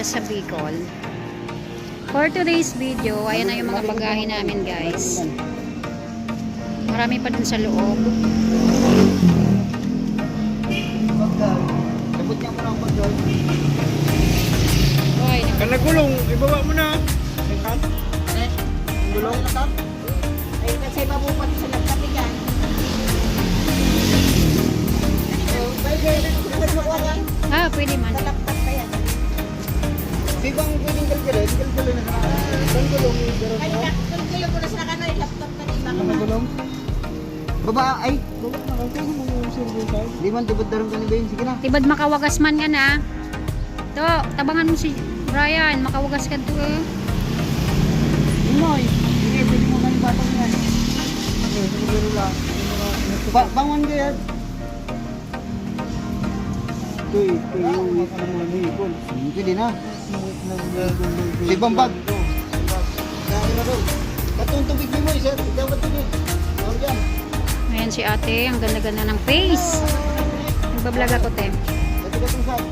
sa Bicol. For today's video, ayan na yung mga bagahe namin guys. Marami pa dun sa loob. Sabot niya mo na ang pagdol. Hoy, Kan nagulong, ibaba mo na. Gulong na tap. Ay kasi mabupat sa nagkape yan. ah, pwede man. Laptop pa yan. Di bang pwedeng galgalin? Galgalin na. Ang gulong. Ay, galgalin ko na sa kanay. Laptop na di ba? Ang gulong? Baba, ay. Baba na lang. Kaya mo yung silver card. Di man, tibad darang ka ni Ben. Sige na. Tibad makawagas man nga na. To, tabangan mo si Brian. Makawagas ka to eh. Inoy. Sige, pwede mo kami batang yan. Siguro lang. Bangon ka yan. Ito yung hipon. Pwede na. Si Bambag. Katong tubig mo sir. Ikaw ba tubig? Tawag yan. Ayan si ate. Ang ganda-ganda ng face. Nagbablog ako te. Ito ka itong sab.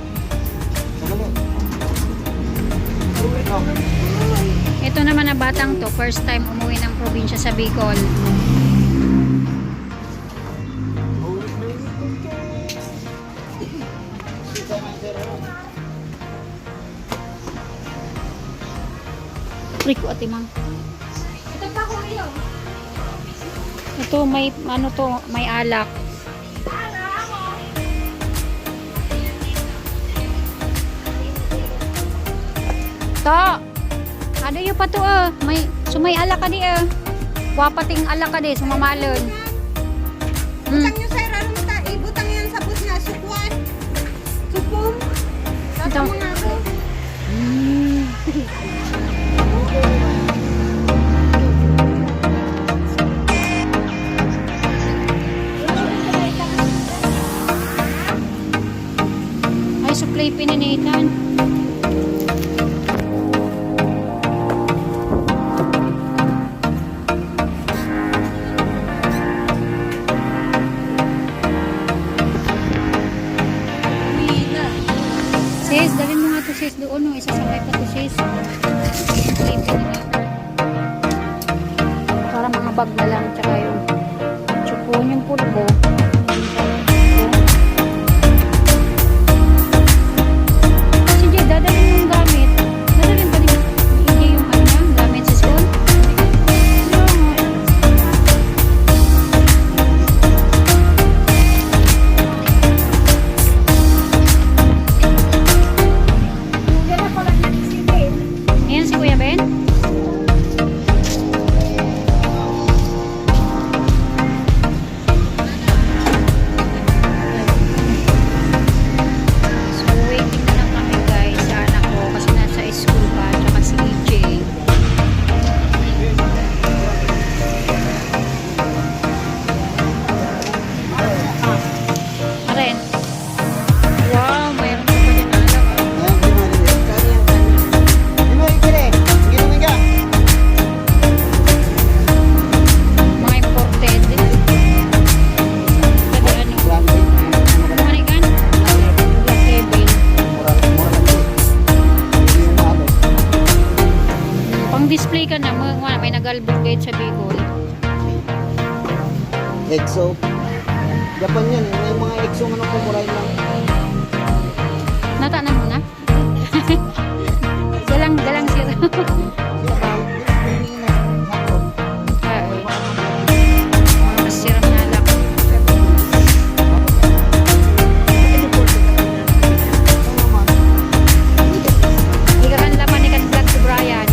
Sagalo. Ito naman na batang to. First time umuwi ng probinsya sa Bicol. Rico ate mang. Ito pa ko iyo. Ito may ano to, may alak. To. Ano yung pa to may sumay alak ka di Wapating alak ka di sumamalon. Butang nyo sir, ano ta? Ibutang yan sa bus na sukwan. Supong. Tata mo na ako. Ay supply pininitan. Sis, dalhin mo nga to sis doon. No? Isasakay pa to sis. Supply pininitan. Para mga bag na lang. Tsaka yung tsupon yung pulbo. Si Jay, dadalhin mo yung gamit. Dadalhin pa din ni yung ano niya, gamit sa school. Yan ako lang nanisipin. Ayan si Kuya Ben. So waiting na lang kami guys sa anak ko kasi nasa school pa tsaka si EJ. Aren. Wow, mayroon pa din alak. Mga imported. Pwede ano. Manikan? Black Kevin. Pang display ka na, may nag-album guide sa Bicol. EXO. Japan yan. May mga EXO manong kumuray lang. Natanan mo na? Galang siya. Masiram na lang. Ikakan laman ni kan vlog si Brian.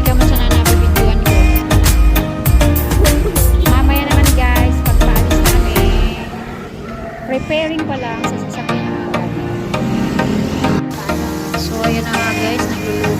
Ikaw mo sana nabibidyoan ko. Mamaya naman guys, pagpaalis na kami. Preparing pa lang sa sasakyan ng mga gamit. So ayun na nga guys, nagluluto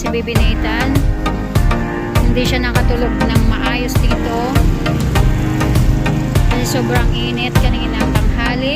si Baby Nathan. Hindi siya nakatulog ng maayos dito. Kasi sobrang init kaninang tanghali.